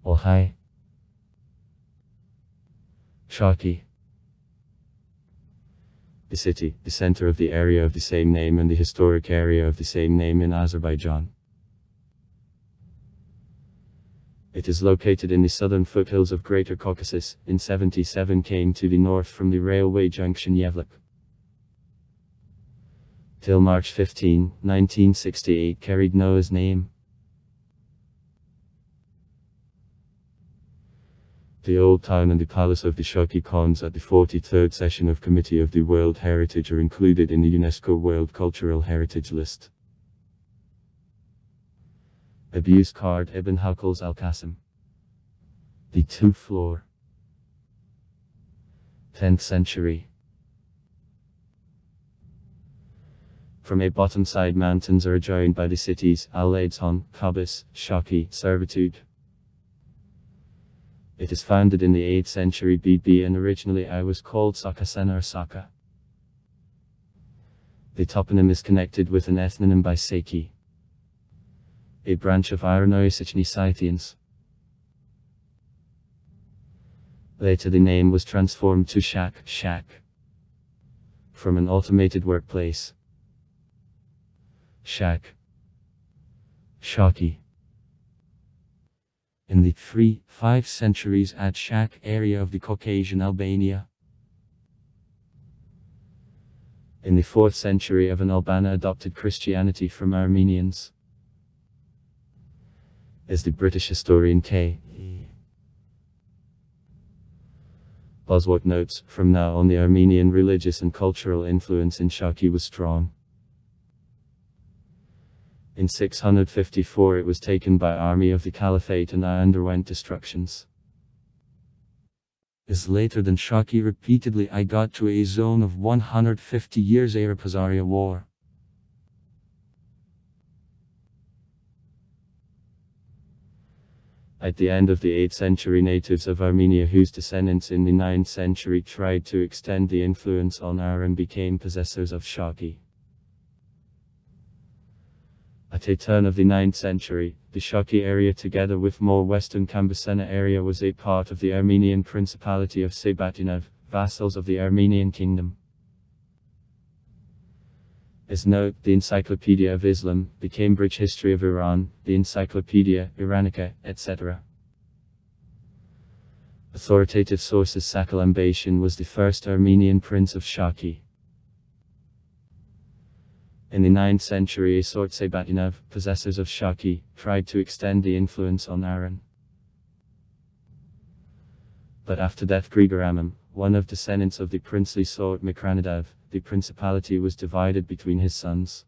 Ohai. Sheki. The city, the center of the area of the same name and the historic area of the same name in Azerbaijan. It is located in the southern foothills of Greater Caucasus. In 77 came to the north from the railway junction Yevlik. Till March 15, 1968 carried Noah's name. The old town and the palace of the Sheki Khans at the 43rd session of Committee of the World Heritage are included in the UNESCO World Cultural Heritage List. Abuse card Ibn Hawqal's Al-Qasim. The two-floor. 10th century. From a bottom-side mountains are adjoined by the cities Al-Adson, Qabus, Sheki, servitude. It is founded in the 8th century BB and originally I was called Sakasena or Saka. The toponym is connected with an ethnonym by Sheki, a branch of Irano-Sichny Scythians. Later the name was transformed to Shak, from an automated workplace. Shak. Sheki. In the 3-5 centuries at Shak area of the Caucasian Albania. In the 4th century of an Albania adopted Christianity from Armenians. As the British historian K. Bosworth notes, from now on the Armenian religious and cultural influence in Sheki was strong. In 654 it was taken by army of the Caliphate and underwent destructions. As later than Sheki repeatedly I got to a zone of 150 years Arab-Hazaria war. At the end of the 8th century natives of Armenia whose descendants in the 9th century tried to extend the influence on Aran became possessors of Sheki. At a turn of the 9th century, the Sheki area together with more western Kambasena area was a part of the Armenian Principality of Sabatinov, vassals of the Armenian Kingdom. As note, the Encyclopedia of Islam, the Cambridge History of Iran, the Encyclopedia Iranica, etc. Authoritative sources Sakalambatian was the first Armenian prince of Sheki. In the 9th century a sort Sabatinov, possessors of Sheki, tried to extend the influence on Aran. But after death Grigoramim, one of descendants of the princely sort Mikranidov, the principality was divided between his sons.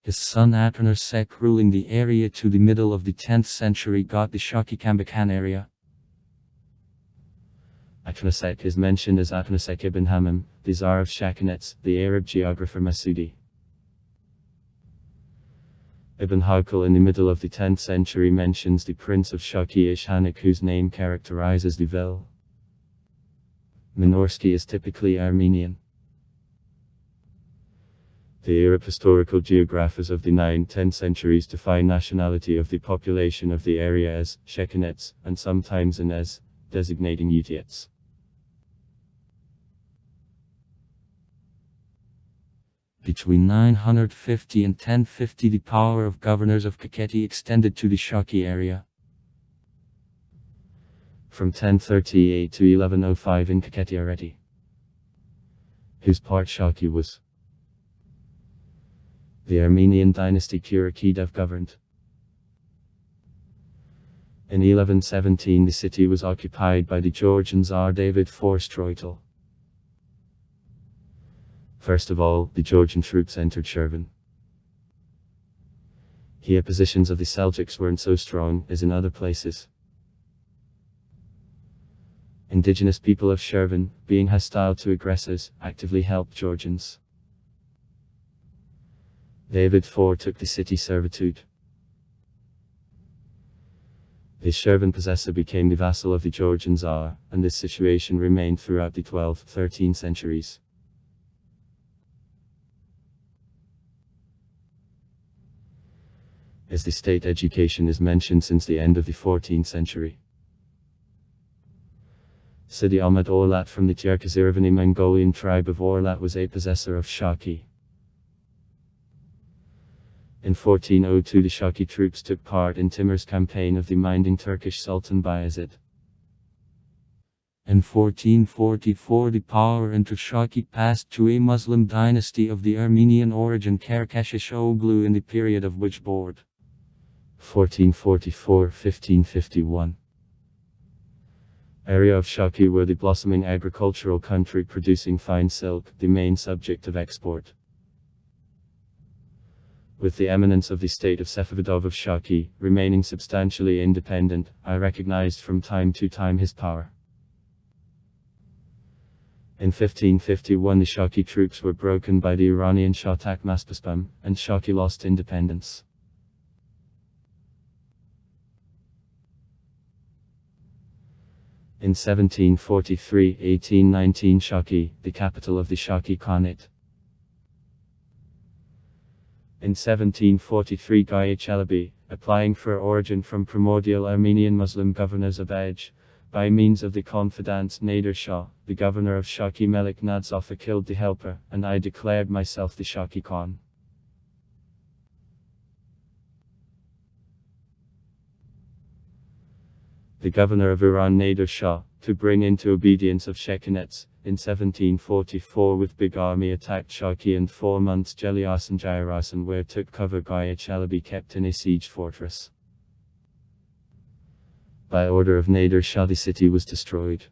His son Atranersek ruling the area to the middle of the 10th century got the Sheki Kambakan area. Atranersek is mentioned as Atranersek ibn Hammam, the Tsar of Shakinets, the Arab geographer Masudi. Ibn Hawqal in the middle of the 10th century mentions the prince of Sheki Ishhanik whose name characterizes the vowel. Minorsky is typically Armenian. The Arab historical geographers of the 9th-10th centuries define nationality of the population of the area as Shekinets, and sometimes an as, designating Utiets. Between 950 and 1050 the power of governors of Kakheti extended to the Sheki area. From 1038 to 1105 in Kakheti Areti, whose part Sheki was. The Armenian dynasty Kurakidev governed. In 1117 the city was occupied by the Georgian Tsar David Forstreutel. First of all, the Georgian troops entered Shirvan. Here positions of the Seljuks weren't so strong as in other places. Indigenous people of Shirvan, being hostile to aggressors, actively helped Georgians. David IV took the city servitude. The Shirvan possessor became the vassal of the Georgian Tsar, and this situation remained throughout the 12th, 13th centuries. as the state education is mentioned since the end of the 14th century. Sidi Ahmed Orlat from the Tyrk-Azervani Mongolian tribe of Orlat was a possessor of Sheki. In 1402 the Sheki troops took part in Timur's campaign of the minding Turkish Sultan Bayezid. In 1444 the power into Sheki passed to a Muslim dynasty of the Armenian origin Karkashishoglu in the period of which board 1444-1551. Area of Sheki were the blossoming agricultural country producing fine silk, the main subject of export. With the eminence of the state of Sefavidov of Sheki remaining substantially independent, I recognized from time to time his power. In 1551 the Sheki troops were broken by the Iranian Shah Takhmaspam, and Sheki lost independence. In 1743-1819 Sheki, the capital of the Sheki Khanate. In 1743 Gaya Chalabi, applying for origin from primordial Armenian Muslim governor Zabaj, by means of the confidant Nader Shah, the governor of Sheki Melik Nadzofa killed the helper, and I declared myself the Sheki Khan. The governor of Iran Nader Shah, to bring into obedience of Shekinets, in 1744 with big army attacked Sheki and 4 months Jeliasan Jayarasan where took cover Gaya Chalabi kept in a siege fortress. By order of Nader Shah the city was destroyed.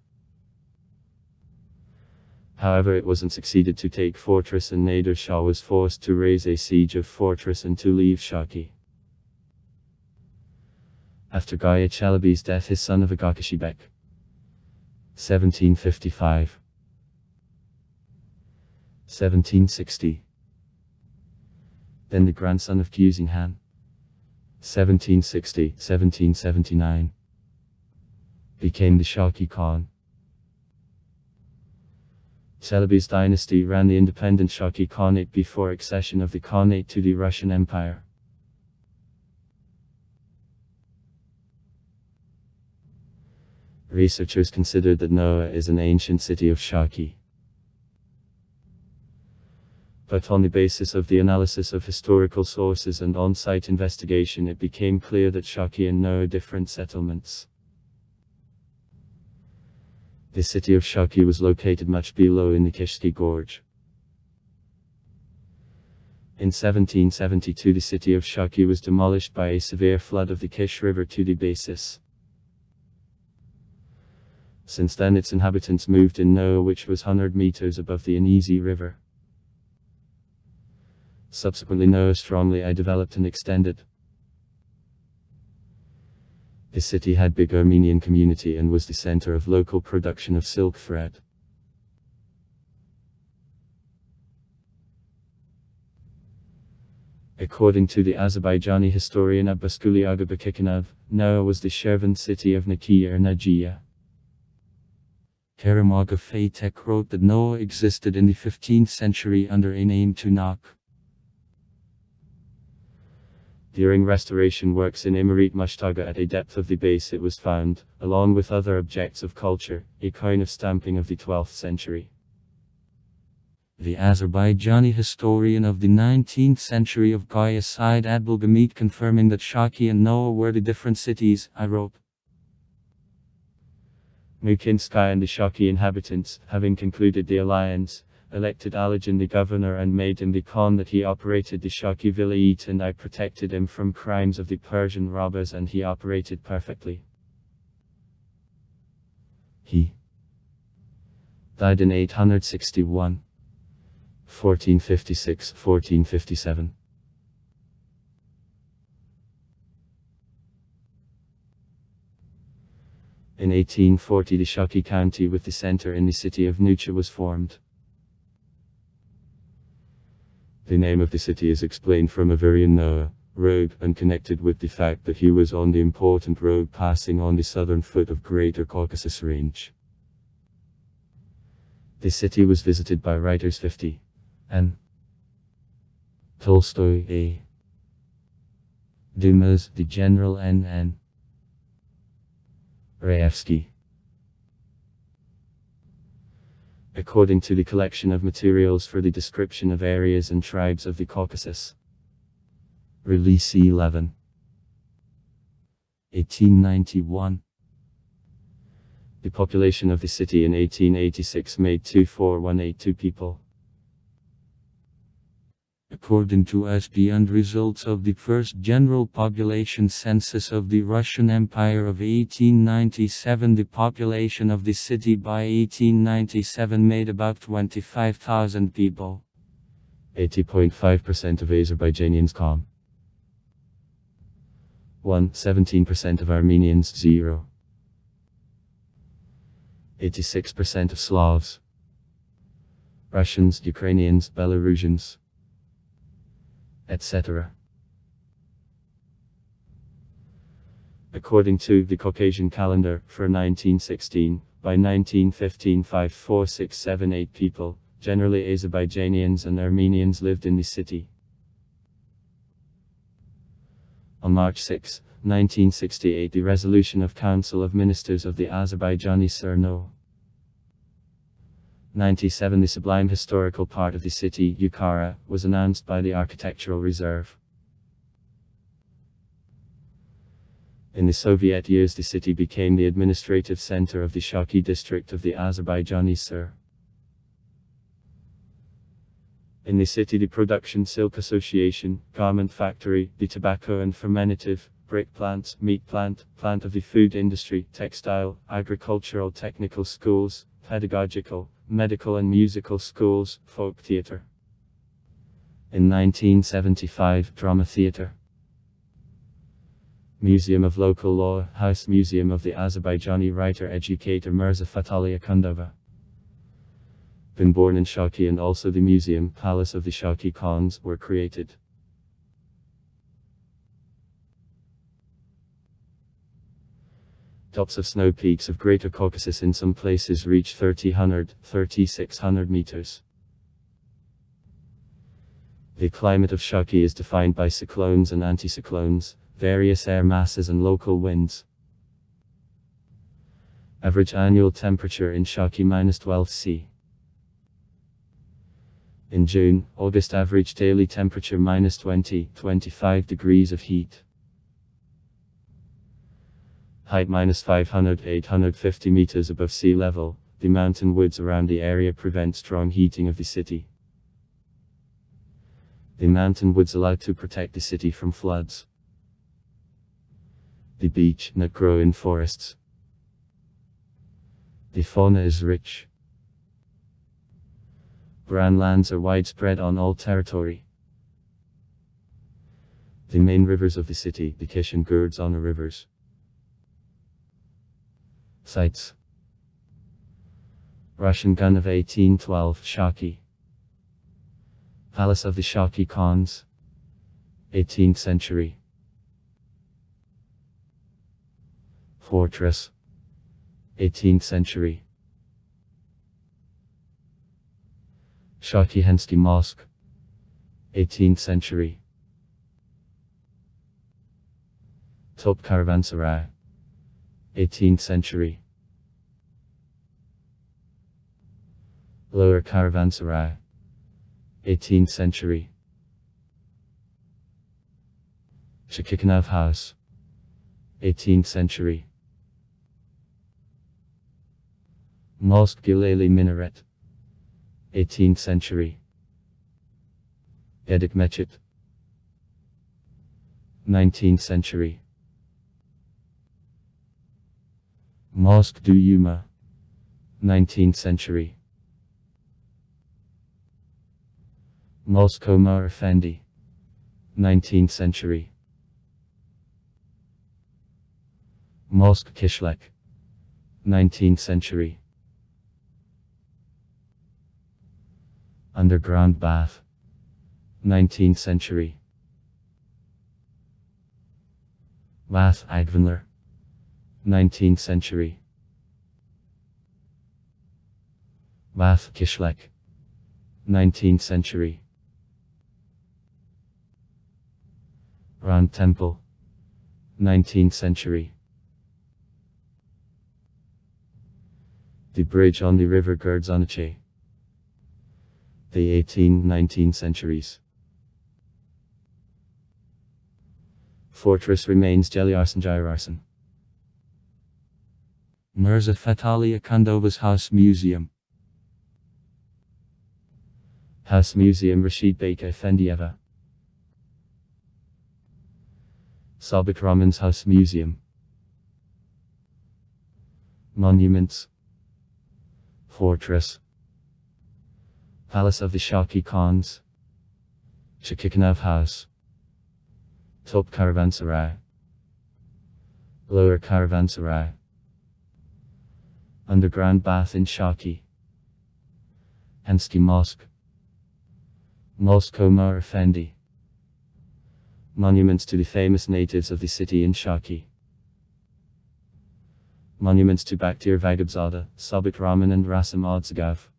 However it wasn't succeeded to take fortress and Nader Shah was forced to raise a siege of fortress and to leave Sheki. After Gaya Chalabi's death his son of Agakashibek 1755 1760. Then the grandson of Kuzinghan 1760-1779 became the Sheki Khan. Chalabi's dynasty ran the independent Sheki Khanate before accession of the Khanate to the Russian Empire. Researchers considered that Noah is an ancient city of Sheki. But on the basis of the analysis of historical sources and on-site investigation it became clear that Sheki and Noah are different settlements. The city of Sheki was located much below in the Kishki Gorge. In 1772 the city of Sheki was demolished by a severe flood of the Kish River to the basis. Since then its inhabitants moved in Noah which was 100 meters above the Anizi River. Subsequently Noah strongly developed and extended. The city had big Armenian community and was the center of local production of silk thread. According to the Azerbaijani historian Abbasquli Agha, Noah was the Shervan city of Nakiya or Najiya. Karim Agha Faytek wrote that Noah existed in the 15th century under a name Tunak. During restoration works in Imarit Mushtaga at a depth of the base it was found, along with other objects of culture, a coin of stamping of the 12th century. The Azerbaijani historian of the 19th century of Gaya Said Abdulgamit confirming that Sheki and Noah were the different cities, I wrote. Mukinskaya and the Sheki inhabitants, having concluded the alliance, elected Alijan the governor and made him the Khan that he operated the Sheki vilayet and I protected him from crimes of the Persian robbers and he operated perfectly. He died in 861, 1456-1457. In 1840 the Sheki county with the center in the city of Nucha was formed. The name of the city is explained from Avarian Noah road and connected with the fact that he was on the important road passing on the southern foot of Greater Caucasus Range. The city was visited by writers 50. N. Tolstoy, A. Dumas, the General N.N. Raevsky. According to the collection of materials for the description of areas and tribes of the Caucasus. Release 11. 1891. The population of the city in 1886 made 24182 people. According to SP and results of the first general population census of the Russian Empire of 1897, the population of the city by 1897 made about 25,000 people. 80.5% of Azerbaijanians com. 17% of Armenians 0. 86% of Slavs. Russians, Ukrainians, Belarusians, etc. According to the Caucasian calendar, for 1916, by 1915 54678 people, generally Azerbaijanians and Armenians, lived in the city. On March 6, 1968, the resolution of Council of Ministers of the Azerbaijani Sur No. 97, the sublime historical part of the city, Bukhara, was announced by the Architectural Reserve. In the Soviet years, the city became the administrative center of the Sheki district of the Azerbaijani Sur. In the city, the Production Silk Association, Garment Factory, the Tobacco and Fermentative, Brick Plants, Meat Plant, Plant of the Food Industry, Textile, Agricultural Technical Schools, Pedagogical, Medical and Musical Schools, Folk Theatre. In 1975, Drama Theatre. Museum of Local Law, House Museum of the Azerbaijani writer-educator Mirza Fatali Akundova. Been born in Sheki, and also the Museum, Palace of the Sheki Khans, were created. Tops of snow peaks of Greater Caucasus in some places reach 3,600 meters. The climate of Sheki is defined by cyclones and anticyclones, various air masses and local winds. Average annual temperature in Sheki -12 C. In June, August average daily temperature -20-25 degrees of heat. Height -500-850 meters above sea level. The mountain woods around the area prevent strong heating of the city. The mountain woods allow to protect the city from floods. The beech nut grow in forests. The fauna is rich. Brown lands are widespread on all territory. The main rivers of the city, the Kish and Gurdzana rivers. Sites: Russian gun of 1812, Sheki. Palace of the Sheki Khans, 18th century. Fortress, 18th century. Sheki Mosque, 18th century. Top Caravanserai, 18th century. Lower Caravanserai, 18th century. Shekikanav House, 18th century. Mosque Gilali Minaret, 18th century. Edik Mechit, 19th century. Mosque du Yuma, 19th century. Mosque Omar Effendi, 19th century. Mosque Kishlek, 19th century. Underground bath, 19th century. Bath Agvanler, 19th century. Bath Kishlek, 19th century. Round Temple, 19th century. The bridge on the river Gerdzonache. The 18th-19th centuries. Fortress remains Jeliarsan. Mirza Fatali Akandova's House Museum. House Museum Rashid Bek Efendieva. Sabit Rahman's House Museum. Monuments. Fortress. Palace of the Sheki Khans. Sheki House. Top Caravanserai. Lower Caravanserai. Underground bath in Sheki. Hansky Mosque. Mosque Omar Effendi. Monuments to the famous natives of the city in Sheki. Monuments to Bakhtir Vagabzada, Sabit Rahman and Rasim Odzagav.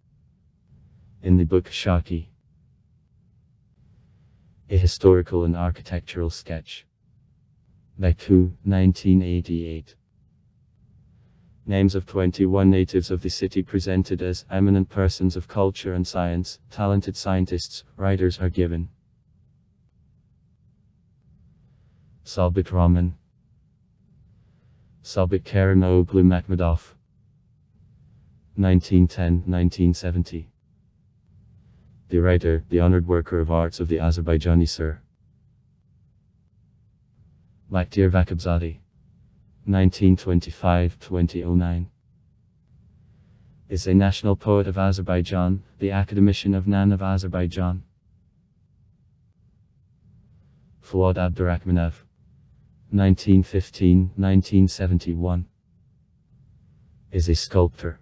In the book Sheki. A historical and architectural sketch. Baku, 1988. Names of 21 natives of the city presented as eminent persons of culture and science, talented scientists, writers are given. Sabit Rahman. Sabit Karimoglu Makhmudov. 1910-1970. The writer, the honored worker of arts of the Azerbaijani Sir. Bakhtir Vakabzadi. 1925-2009. Is a national poet of Azerbaijan, the academician of NAN of Azerbaijan. Fuad Abdurrahmanov. 1915-1971. Is a sculptor.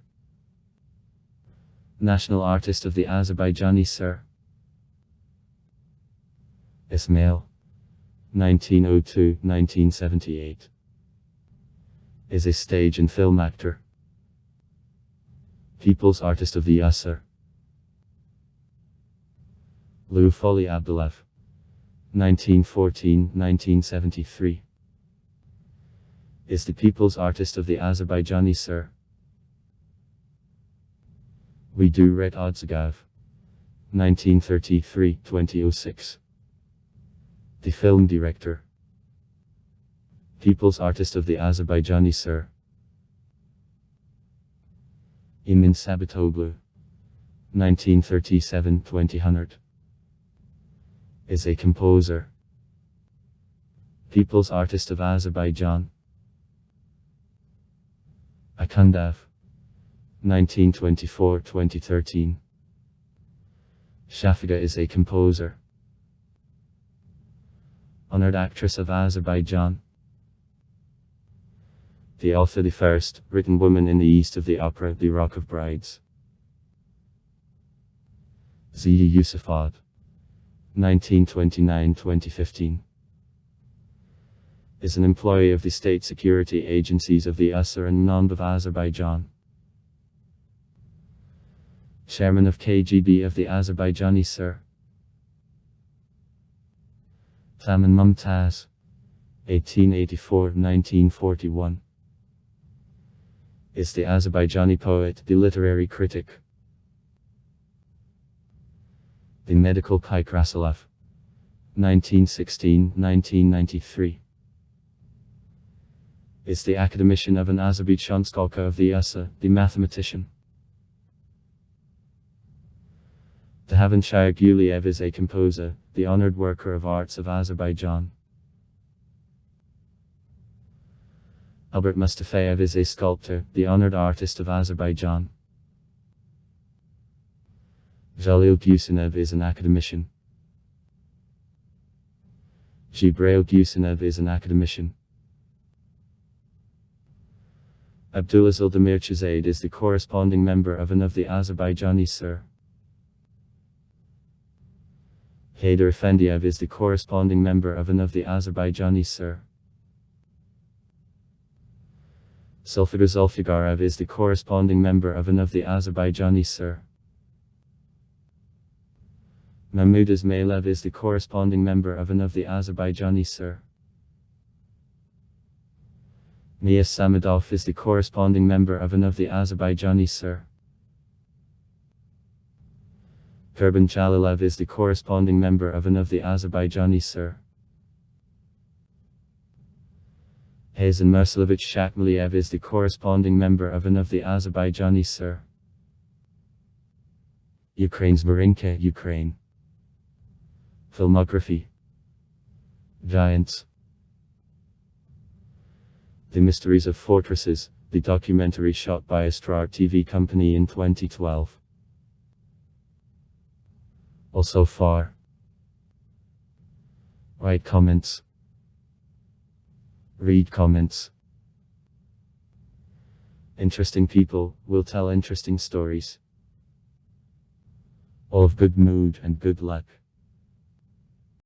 National artist of the Azerbaijani Sir. Ismail. 1902-1978. Is a stage and film actor. People's artist of the Asr. Lufoli Abdullav. 1914-1973. Is the people's artist of the Azerbaijani Sir. Widu Ret Odzagav. 1933-2006. The film director. People's artist of the Azerbaijani Sir. Emin Sabitoglu. 1937-2000. Is a composer. People's artist of Azerbaijan. Akandav. 1924-2013. Shafiga is a composer. Honored actress of Azerbaijan. The author, the first written woman in the east of the opera The Rock of Brides. Ziya Yusufad. 1929-2015. Is an employee of the state security agencies of the Asr and NAND of Azerbaijan. Chairman of KGB of the Azerbaijani Sir. Thaman Mumtaz. 1884-1941. Is the Azerbaijani poet, the literary critic. The medical Kaik Rasulov. 1916-1993. Is the academician of an Azerbaijan Skolka of the Asr, the mathematician. Dahavan Guliev is a composer, the honored worker of arts of Azerbaijan. Albert Mustafayev is a sculptor, the honored artist of Azerbaijan. Jalil Gusenev is an academician. Jibrail Gusenev is an academician. Abdulaziz Demirchizade is the corresponding member of an of the Azerbaijani Sir. Haydar Efendiev is the corresponding member of an of the Azerbaijani Sir. Zulfikar Zulfikarov is the corresponding member of an of the Azerbaijani Sir. Mahmoud Ismailev is the corresponding member of an of the Azerbaijani Sir. Nia Samedov is the corresponding member of the Azerbaijani Sur. Kurban Jalalev is the corresponding member of the Azerbaijani Sur. Hazen Mersalovich Shakmaliev is the corresponding member of the Azerbaijani Sur. Ukraine's Marinka, Ukraine. Filmography. Giants. The Mysteries of Fortresses, the documentary shot by Astrar TV company in 2012. Also far. Write comments. Read comments. Interesting people will tell interesting stories. All of good mood and good luck.